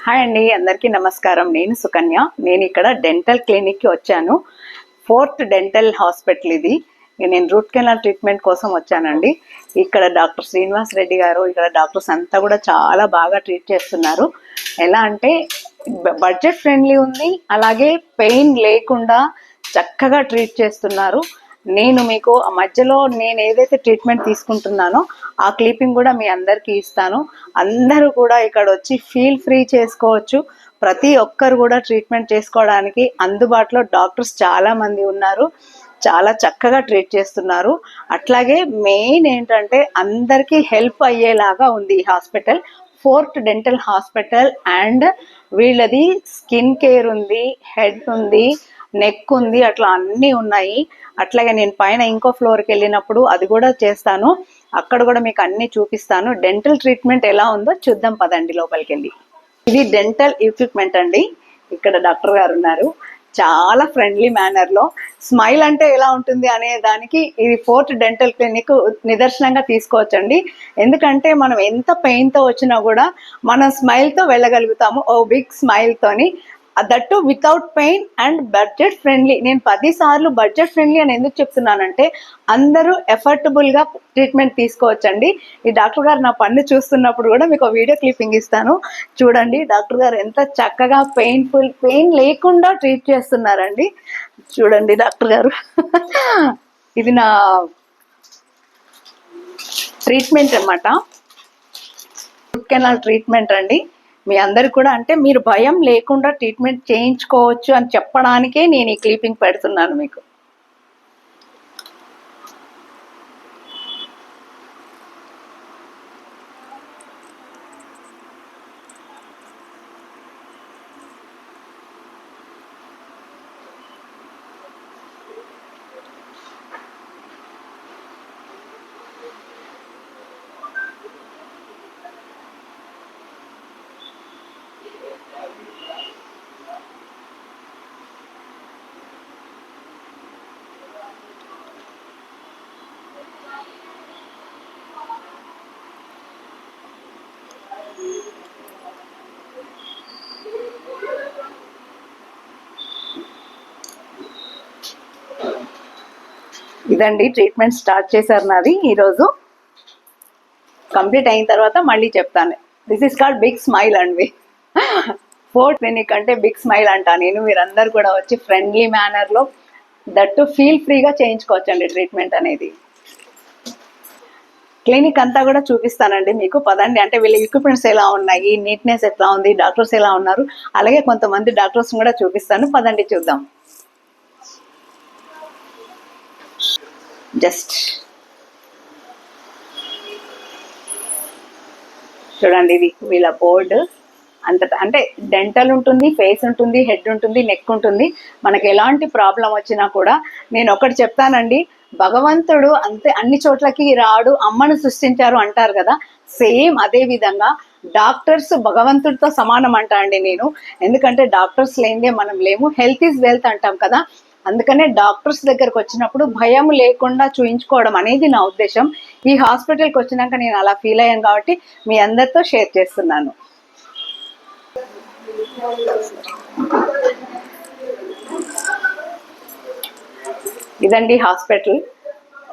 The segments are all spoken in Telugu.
హాయ్ అండి, అందరికీ నమస్కారం. నేను సుకన్య. నేను ఇక్కడ డెంటల్ క్లినిక్కి వచ్చాను. 4th డెంటల్ హాస్పిటల్ ఇది. నేను రూట్ కెనాల్ ట్రీట్మెంట్ కోసం వచ్చానండి. ఇక్కడ డాక్టర్ శ్రీనివాస్ రెడ్డి గారు, ఇక్కడ డాక్టర్స్ అంతా కూడా చాలా బాగా ట్రీట్ చేస్తున్నారు. ఎలా అంటే బడ్జెట్ ఫ్రెండ్లీ ఉంది, అలాగే పెయిన్ లేకుండా చక్కగా ట్రీట్ చేస్తున్నారు. నేను మీకు ఆ మధ్యలో నేను ఏదైతే ట్రీట్మెంట్ తీసుకుంటున్నానో ఆ క్లిప్పింగ్ కూడా మీ అందరికీ ఇస్తాను. అందరూ కూడా ఇక్కడ వచ్చి ఫీల్ ఫ్రీ చేసుకోవచ్చు. ప్రతి ఒక్కరు కూడా ట్రీట్మెంట్ చేసుకోవడానికి అందుబాటులో డాక్టర్స్ చాలా మంది ఉన్నారు. చాలా చక్కగా ట్రీట్ చేస్తున్నారు. అట్లాగే మెయిన్ ఏంటంటే అందరికీ హెల్ప్ అయ్యేలాగా ఉంది ఈ hospital. 4th dental hospital and వీళ్ళది స్కిన్ కేర్ ఉంది, హెడ్ ఉంది, నెక్ ఉంది, అట్లా అన్నీ ఉన్నాయి. అట్లాగే నేను పైన ఇంకో ఫ్లోర్కి వెళ్ళినప్పుడు అది కూడా చేస్తాను. అక్కడ కూడా మీకు అన్నీ చూపిస్తాను. డెంటల్ ట్రీట్మెంట్ ఎలా ఉందో చూద్దాం పదండి లోపలికి వెళ్ళి. ఇది డెంటల్ ఎక్విప్మెంట్ అండి. ఇక్కడ డాక్టర్ గారు ఉన్నారు. చాలా ఫ్రెండ్లీ మేనర్లో స్మైల్ అంటే ఎలా ఉంటుంది అనే దానికి ఇది 4th డెంటల్ క్లినిక్ నిదర్శనంగా తీసుకోవచ్చండి. ఎందుకంటే మనం ఎంత పెయిన్తో వచ్చినా కూడా మనం స్మైల్తో వెళ్ళగలుగుతాము, ఓ బిగ్ స్మైల్తోని. That without pain and budget friendly. నేను 10 సార్లు బడ్జెట్ ఫ్రెండ్లీ అని ఎందుకు చెప్తున్నానంటే అందరూ ఎఫర్టబుల్గా ట్రీట్మెంట్ తీసుకోవచ్చండి. ఈ డాక్టర్ గారు నా పన్ను చూస్తున్నప్పుడు కూడా మీకు వీడియో క్లిప్పింగ్ ఇస్తాను చూడండి. డాక్టర్ గారు ఎంత చక్కగా పెయిన్ లేకుండా ట్రీట్ చేస్తున్నారండి. చూడండి డాక్టర్ గారు. ఇది నా ట్రీట్మెంట్ అన్నమాట, రూట్ కెనాల్ ట్రీట్మెంట్ అండి. మీ అందరు కూడా అంటే మీరు భయం లేకుండా ట్రీట్మెంట్ చేయించుకోవచ్చు అని చెప్పడానికే నేను ఈ క్లిప్పింగ్ పెడుతున్నాను మీకు. ఇదండి ట్రీట్మెంట్ స్టార్ట్ చేశారు నాది. ఈరోజు కంప్లీట్ అయిన తర్వాత మళ్ళీ చెప్తాను. This is called big smile అండి. 4th క్లినిక్ అంటే బిగ్ స్మైల్ అంటా నేను. మీరందరూ కూడా వచ్చి ఫ్రెండ్లీ మేనర్లో దట్టు ఫీల్ ఫ్రీగా చేయించుకోవచ్చండి ట్రీట్మెంట్ అనేది. క్లినిక్ అంతా కూడా చూపిస్తానండి మీకు, పదండి. అంటే వీళ్ళ ఎక్విప్మెంట్స్ ఎలా ఉన్నాయి, నీట్నెస్ ఎట్లా ఉంది, డాక్టర్స్ ఎలా ఉన్నారు, అలాగే కొంతమంది డాక్టర్స్ కూడా చూపిస్తాను. పదండి చూద్దాం. జస్ట్ చూడండి, ఇది వీళ్ళ బోర్డు. అంతటా అంటే డెంటల్ ఉంటుంది, ఫేస్ ఉంటుంది, హెడ్ ఉంటుంది, నెక్ ఉంటుంది. మనకి ఎలాంటి ప్రాబ్లం వచ్చినా కూడా నేను ఒకటి చెప్తానండి, భగవంతుడు అంతే అన్ని చోట్లకి రాడు, అమ్మను సృష్టించారు అంటారు కదా, సేమ్ అదే విధంగా డాక్టర్స్ భగవంతుడితో సమానం అంటా అండి నేను. ఎందుకంటే డాక్టర్స్ లేనిదే మనం లేము. హెల్త్ ఈజ్ వెల్త్ అంటాం కదా, అందుకనే డాక్టర్స్ దగ్గరకు వచ్చినప్పుడు భయం లేకుండా చూయించుకోవడం అనేది నా ఉద్దేశం. ఈ హాస్పిటల్కి వచ్చినాక నేను అలా ఫీల్ అయ్యాను కాబట్టి మీ అందరితో షేర్ చేస్తున్నాను. ఇదండి హాస్పిటల్.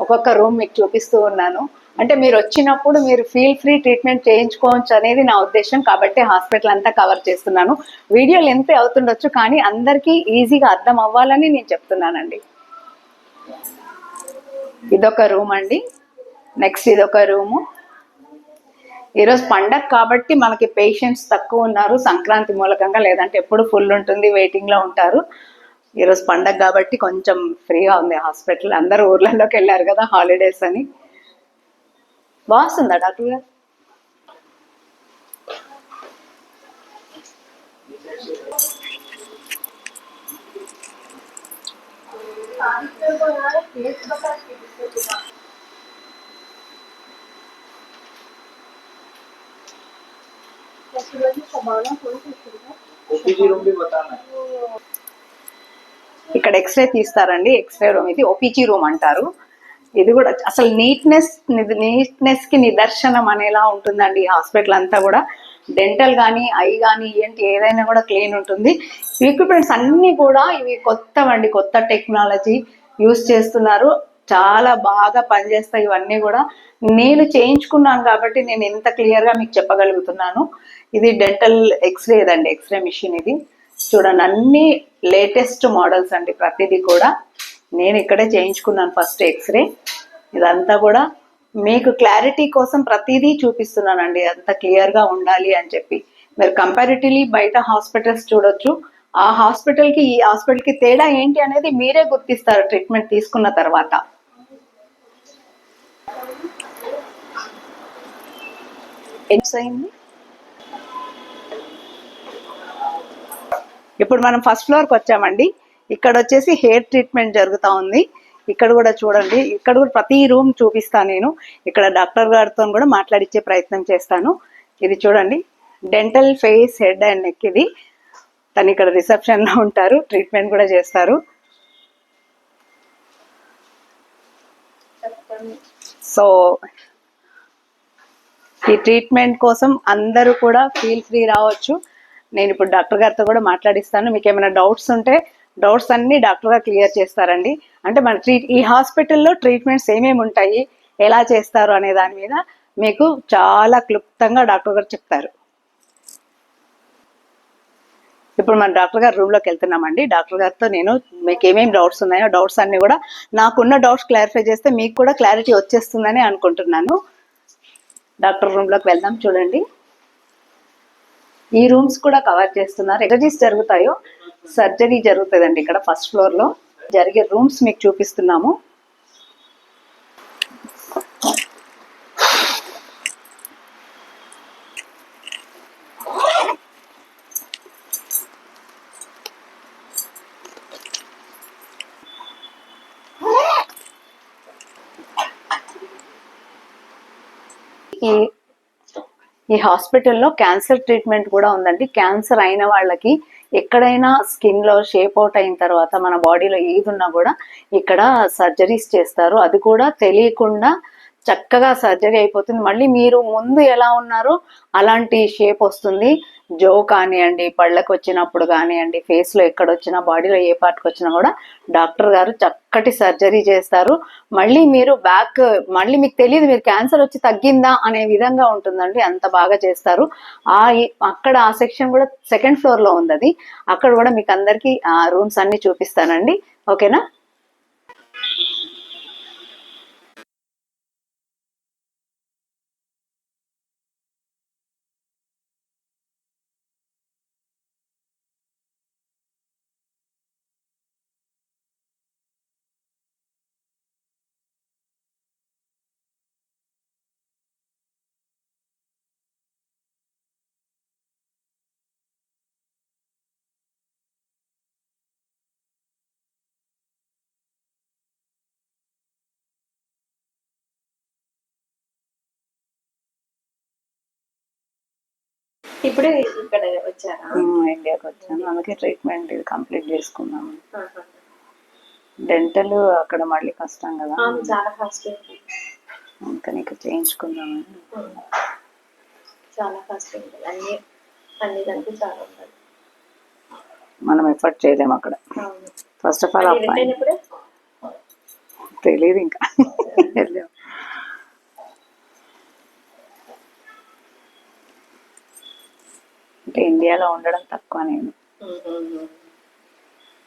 ఒక్కొక్క రూమ్ మీకు చూపిస్తూ ఉన్నాను. అంటే మీరు వచ్చినప్పుడు మీరు ఫీల్ ఫ్రీ ట్రీట్మెంట్ చేయించుకోవచ్చు అనేది నా ఉద్దేశం, కాబట్టి హాస్పిటల్ అంతా కవర్ చేస్తున్నాను. వీడియో లెంత్ అవుతుండొచ్చు, కానీ అందరికీ ఈజీగా అర్థం అవ్వాలని నేను చెప్తున్నానండి. ఇదొక రూమ్ అండి. నెక్స్ట్ ఇదొక రూము. ఈరోజు పండగ కాబట్టి మనకి పేషెంట్స్ తక్కువ ఉన్నారు, సంక్రాంతి మూలకంగా. లేదంటే ఎప్పుడు ఫుల్ ఉంటుంది, వెయిటింగ్లో ఉంటారు. ఈరోజు పండగ కాబట్టి కొంచెం ఫ్రీగా ఉంది హాస్పిటల్. అందరూ ఊర్లలోకి వెళ్ళారు కదా హాలిడేస్ అని. బాగుందా డాక్టర్ గారు? ఇక్కడ ఎక్స్రే తీస్తారండి. ఎక్స్రే రూమ్ ఇది, ఓపీజీ రూమ్ అంటారు. ఇది కూడా అసలు నీట్నెస్ కి నిదర్శనం అనేలా ఉంటుందండి ఈ హాస్పిటల్ అంతా కూడా. డెంటల్ కానీ ఐ కానీ ఏంటి ఏదైనా కూడా క్లీన్ ఉంటుంది. ఎక్విప్మెంట్స్ అన్నీ కూడా ఇవి కొత్తవండి, కొత్త టెక్నాలజీ యూస్ చేస్తున్నారు. చాలా బాగా పనిచేస్తాయి ఇవన్నీ కూడా. నేను చేయించుకున్నాను కాబట్టి నేను ఎంత క్లియర్గా మీకు చెప్పగలుగుతున్నాను. ఇది డెంటల్ ఎక్స్రే దండి, ఎక్స్రే మిషన్ ఇది. చూడండి అన్ని లేటెస్ట్ మోడల్స్ అండి, ప్రతిదీ కూడా. నేను ఇక్కడే చేయించుకున్నాను ఫస్ట్ ఎక్స్రే. ఇదంతా కూడా మీకు క్లారిటీ కోసం ప్రతిదీ చూపిస్తున్నానండి, అంత క్లియర్గా ఉండాలి అని చెప్పి. మీరు కంపారిటివ్లీ బయట హాస్పిటల్స్ చూడొచ్చు, ఆ హాస్పిటల్కి ఈ హాస్పిటల్కి తేడా ఏంటి అనేది మీరే గుర్తిస్తారు ట్రీట్మెంట్ తీసుకున్న తర్వాత. అయింది. ఇప్పుడు మనం ఫస్ట్ ఫ్లోర్కి వచ్చామండి. ఇక్కడ వచ్చేసి హెయిర్ ట్రీట్మెంట్ జరుగుతూ ఉంది. ఇక్కడ కూడా చూడండి, ఇక్కడ కూడా ప్రతి రూమ్ చూపిస్తాను నేను. ఇక్కడ డాక్టర్ గారితో కూడా మాట్లాడించే ప్రయత్నం చేస్తాను. ఇది చూడండి, dental face head and neck. ఇది తను ఇక్కడ రిసెప్షన్లో ఉంటారు, ట్రీట్మెంట్ కూడా చేస్తారు. సో ఈ ట్రీట్మెంట్ కోసం అందరూ కూడా ఫీల్ ఫ్రీ రావచ్చు. నేను ఇప్పుడు డాక్టర్ గారితో కూడా మాట్లాడిస్తాను. మీకు ఏమైనా డౌట్స్ ఉంటే డౌట్స్ అన్నీ డాక్టర్ గారు క్లియర్ చేస్తారండి. అంటే మన ఈ హాస్పిటల్లో ట్రీట్మెంట్స్ ఏమేమి ఉంటాయి, ఎలా చేస్తారు అనే దాని మీద మీకు చాలా క్లుప్తంగా డాక్టర్ గారు చెప్తారు. ఇప్పుడు మన డాక్టర్ గారు రూమ్లోకి వెళ్తున్నామండి. డాక్టర్ గారితో నేను మీకు ఏమేమి డౌట్స్ ఉన్నాయో డౌట్స్ అన్నీ కూడా, నాకున్న డౌట్స్ క్లారిఫై చేస్తే మీకు కూడా క్లారిటీ వచ్చేస్తుందని అనుకుంటున్నాను. డాక్టర్ రూమ్లోకి వెళ్దాం. చూడండి, ఈ రూమ్స్ కూడా కవర్ చేస్తున్నారు. ఎక్సర్జరీస్ జరుగుతాయో సర్జరీ జరుగుతుందండి ఇక్కడ ఫస్ట్ ఫ్లోర్లో జరిగే రూమ్స్ మీకు చూపిస్తున్నాము. ఈ హాస్పిటల్లో క్యాన్సర్ ట్రీట్మెంట్ కూడా ఉందండి. క్యాన్సర్ అయిన వాళ్ళకి ఎక్కడైనా స్కిన్లో షేప్ అవుట్ అయిన తర్వాత మన బాడీలో ఏది ఉన్నా కూడా ఇక్కడ సర్జరీస్ చేస్తారు. అది కూడా తెలియకుండా చక్కగా సర్జరీ అయిపోతుంది. మళ్ళీ మీరు ముందు ఎలా ఉన్నారో అలాంటి షేప్ వస్తుంది. జో కానివ్వండి, పళ్ళకు వచ్చినప్పుడు కానివ్వండి, ఫేస్లో ఎక్కడొచ్చినా, బాడీలో ఏ పార్ట్కి వచ్చినా కూడా డాక్టర్ గారు చక్కటి సర్జరీ చేస్తారు. మళ్ళీ మీరు మళ్ళీ మీకు తెలియదు మీరు క్యాన్సర్ వచ్చి తగ్గిందా అనే విధంగా ఉంటుందండి, అంత బాగా చేస్తారు. అక్కడ ఆ సెక్షన్ కూడా సెకండ్ ఫ్లోర్లో ఉంది. అది అక్కడ కూడా మీకు అందరికీ ఆ రూమ్స్ అన్ని చూపిస్తానండి. ఓకేనా? ఇప్పుడే ఇక్కడ వచ్చారా? ఇండియాకి వచ్చాను, అందుకే ట్రీట్మెంట్ ఇది కంప్లీట్ చేసుకున్నాను. డెంటల్ అక్కడ మళ్ళీ కష్టం కదా, చాలా ఫాస్ట్ అందుకని ఇక్కడ చేయించుకున్నామని. చాలా ఫాస్ట్ ఉంటుంది, అన్ని దానికి చాలా ఉంటుంది. మనం ఎఫర్ట్ చేయలేము అక్కడ. ఫస్ట్ ఆఫ్ ఆల్ తెలియదు ఇంకా. అంటే ఇండియాలో ఉండడం తక్కువ, నేను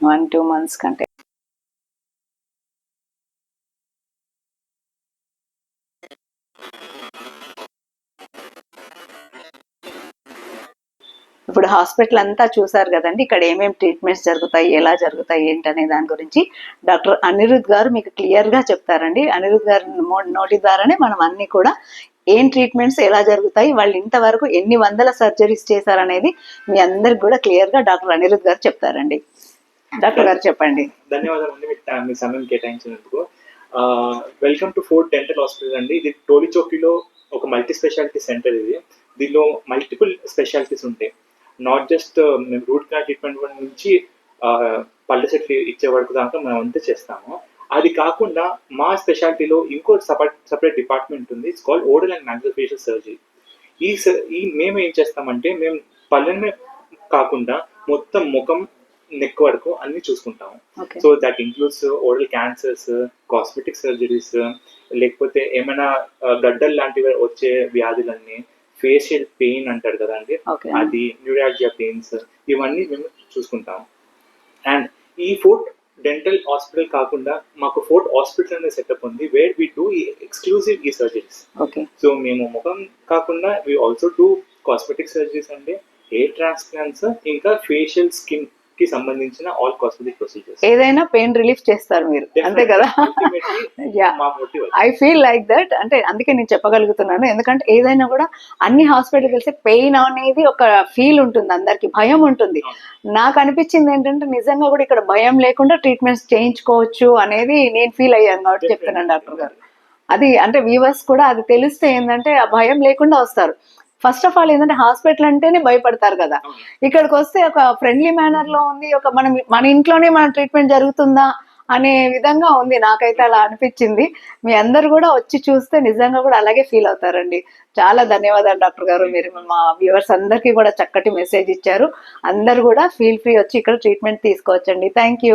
1-2 months కంటే. ఇప్పుడు హాస్పిటల్ అంతా చూసారు కదండి, ఇక్కడ ఏమేమి ట్రీట్మెంట్స్ జరుగుతాయి, ఎలా జరుగుతాయి ఏంటనే దాని గురించి డాక్టర్ అనిరుద్ గారు మీకు క్లియర్గా చెప్తారండి. అనిరుద్ గారి నోటి ద్వారానే మనం అన్ని కూడా ఏం ట్రీట్మెంట్స్ ఎలా జరుగుతాయి, వాళ్ళు ఇంతవరకు ఎన్ని వందల సర్జరీస్ చేశారనేది మీ అందరికి కూడా క్లియర్గా డాక్టర్ అనిరుద్ గారు చెప్తారండి. డాక్టర్ గారు చెప్పండి. ధన్యవాదాలు మీ సమయం కేటాయించినందుకు. Welcome to Fort Dental Hospital అండి. ఇది టోలిచౌకీలో ఒక మల్టీ స్పెషాలిటీ సెంటర్. ఇది దీనిలో మల్టిపుల్ స్పెషాలిటీస్ ఉంటాయి. నాట్ జస్ట్ మేము రూట్ కెనాల్ ట్రీట్మెంట్ నుంచి పళ్ళ సెట్లు ఇచ్చే వరకు దాకా మనం అంతా చేస్తాము. అది కాకుండా మా స్పెషాలిటీలో ఇంకో సపరేట్ డిపార్ట్మెంట్ ఉంది. It's called oral and maxillofacial surgery. ఈ మేము ఏం చేస్తామంటే మేము పళ్ళనే కాకుండా మొత్తం ముఖం నెక్ వరకు అన్ని చూసుకుంటాము. Okay. So that includes oral cancers, cosmetic surgeries, లేకపోతే ఏమైనా గడ్డలు లాంటివి వచ్చే వ్యాధులన్నీ, ఫేషియల్ పెయిన్ అంటారు కదండి, ఓకే. అది న్యూరాలజియా పెయిన్స్, ఇవన్నీ మేము చూసుకుంటాం. అండ్ ఈ ఫోర్ట్ డెంటల్ హాస్పిటల్ కాకుండా మాకు ఫోర్ట్ హాస్పిటల్ అనే సెటప్ ఉంది, వేర్ వి డూ ఎక్స్క్లూజివ్ ఈ సర్జరీస్. ఓకే. సో మేము ముఖం కాకుండా we also do cosmetic surgeries అండి, హెయిర్ ట్రాన్స్ప్లాంట్స్, ఇంకా ఫేషియల్ స్కిన్ కి సంబంధించిన ఆల్ కాస్మెటిక్ ప్రొసీజర్స్. ఏదైనా పెయిన్ రిలీఫ్ చేస్తారు మీరు, అంతే కదా? Yeah. మా motive. I feel like that. అంటే అందుకే నేను చెప్పగలుగుతున్నాను, ఎందుకంటే ఏదైనా కూడా అన్ని హాస్పిటల్కి వెళ్తే పెయిన్ అనేది ఒక ఫీల్ ఉంటుంది, అందరికి భయం ఉంటుంది. నాకు అనిపించింది ఏంటంటే నిజంగా కూడా ఇక్కడ భయం లేకుండా ట్రీట్మెంట్స్ చేయించుకోవచ్చు అనేది నేను ఫీల్ అయ్యాను కాబట్టి చెప్తున్నాను డాక్టర్ గారు. అది అంటే వ్యూవర్స్ కూడా అది తెలిస్తే ఏంటంటే ఆ భయం లేకుండా వస్తారు. ఫస్ట్ ఆఫ్ ఆల్ ఏంటంటే హాస్పిటల్ అంటేనే భయపడతారు కదా, ఇక్కడికి వస్తే ఒక ఫ్రెండ్లీ మేనర్ లో ఉంది, ఒక మన ఇంట్లోనే మన ట్రీట్మెంట్ జరుగుతుందా అనే విధంగా ఉంది. నాకైతే అలా అనిపించింది. మీ అందరు కూడా వచ్చి చూస్తే నిజంగా కూడా అలాగే ఫీల్ అవుతారండి. చాలా ధన్యవాదాలు డాక్టర్ గారు, మీరు మా వ్యూవర్స్ అందరికీ కూడా చక్కటి మెసేజ్ ఇచ్చారు. అందరు కూడా ఫీల్ ఫ్రీ వచ్చి ఇక్కడ ట్రీట్మెంట్ తీసుకోవచ్చండి. Thank you.